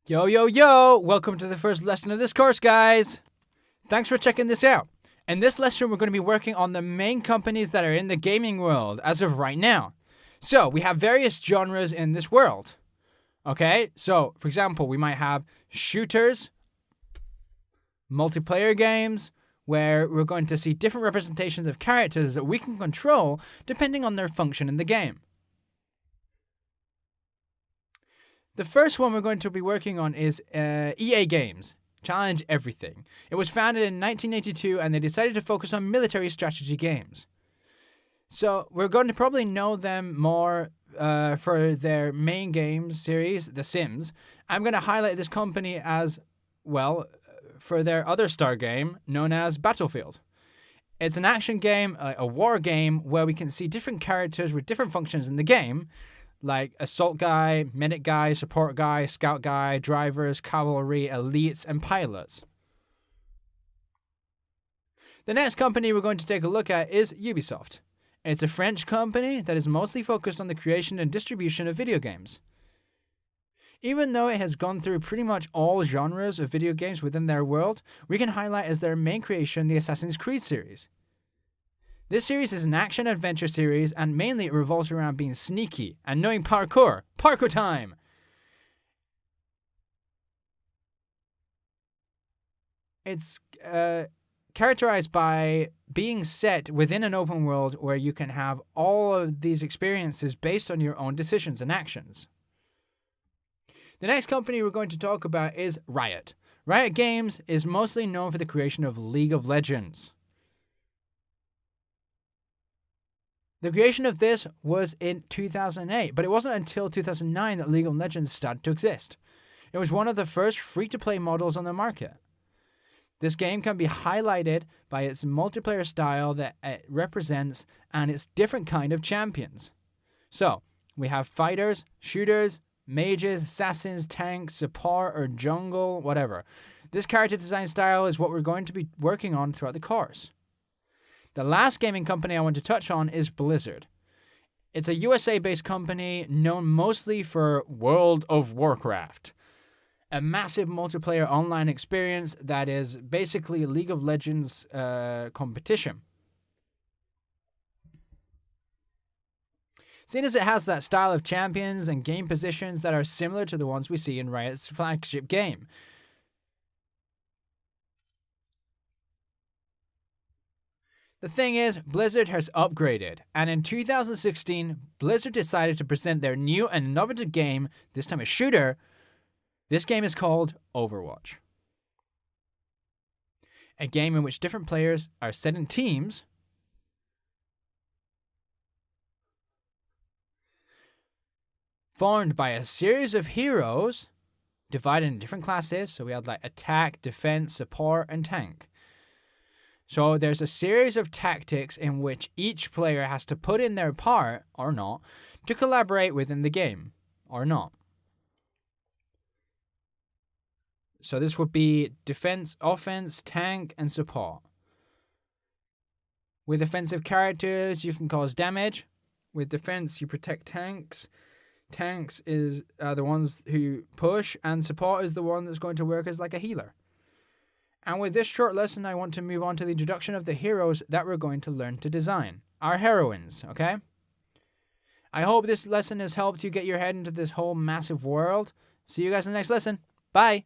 Yo, yo, yo! Welcome to the first lesson of this course, guys! Thanks for checking this out. In this lesson, we're going to be working on the main companies that are in the gaming world as of right now. So, we have various genres in this world. Okay? So, for example, we might have shooters, multiplayer games, where we're going to see different representations of characters that we can control depending on their function in the game. The first one we're going to be working on is EA Games, Challenge Everything. It was founded in 1982 and they decided to focus on military strategy games. So we're going to probably know them more for their main games series, The Sims. I'm going to highlight this company as, well, for their other star game known as Battlefield. It's an action game, a war game, where we can see different characters with different functions in the game, like assault guy, medic guy, support guy, scout guy, drivers, cavalry, elites, and pilots. The next company we're going to take a look at is Ubisoft. It's a French company that is mostly focused on the creation and distribution of video games. Even though it has gone through pretty much all genres of video games within their world, we can highlight as their main creation the Assassin's Creed series. This series is an action-adventure series, and mainly it revolves around being sneaky and knowing parkour. Parkour time! It's characterized by being set within an open world where you can have all of these experiences based on your own decisions and actions. The next company we're going to talk about is Riot. Riot Games is mostly known for the creation of League of Legends. The creation of this was in 2008, but it wasn't until 2009 that League of Legends started to exist. It was one of the first free-to-play models on the market. This game can be highlighted by its multiplayer style that it represents and its different kind of champions. So, we have fighters, shooters, mages, assassins, tanks, support, or jungle, whatever. This character design style is what we're going to be working on throughout the course. The last gaming company I want to touch on is Blizzard. It's a USA-based company known mostly for World of Warcraft, a massive multiplayer online experience that is basically League of Legends competition. Seeing as it has that style of champions and game positions that are similar to the ones we see in Riot's flagship game. The thing is, Blizzard has upgraded, and in 2016, Blizzard decided to present their new and innovative game, this time a shooter. This game is called Overwatch. A game in which different players are set in teams formed by a series of heroes divided into different classes. So we have like attack, defense, support, and tank. So there's a series of tactics in which each player has to put in their part, or not, to collaborate within the game, or not. So this would be defense, offense, tank, and support. With offensive characters, you can cause damage. With defense, you protect tanks. Tanks is the ones who push, and support is the one that's going to work as like a healer. And with this short lesson, I want to move on to the introduction of the heroes that we're going to learn to design. Our heroines, okay? I hope this lesson has helped you get your head into this whole massive world. See you guys in the next lesson. Bye!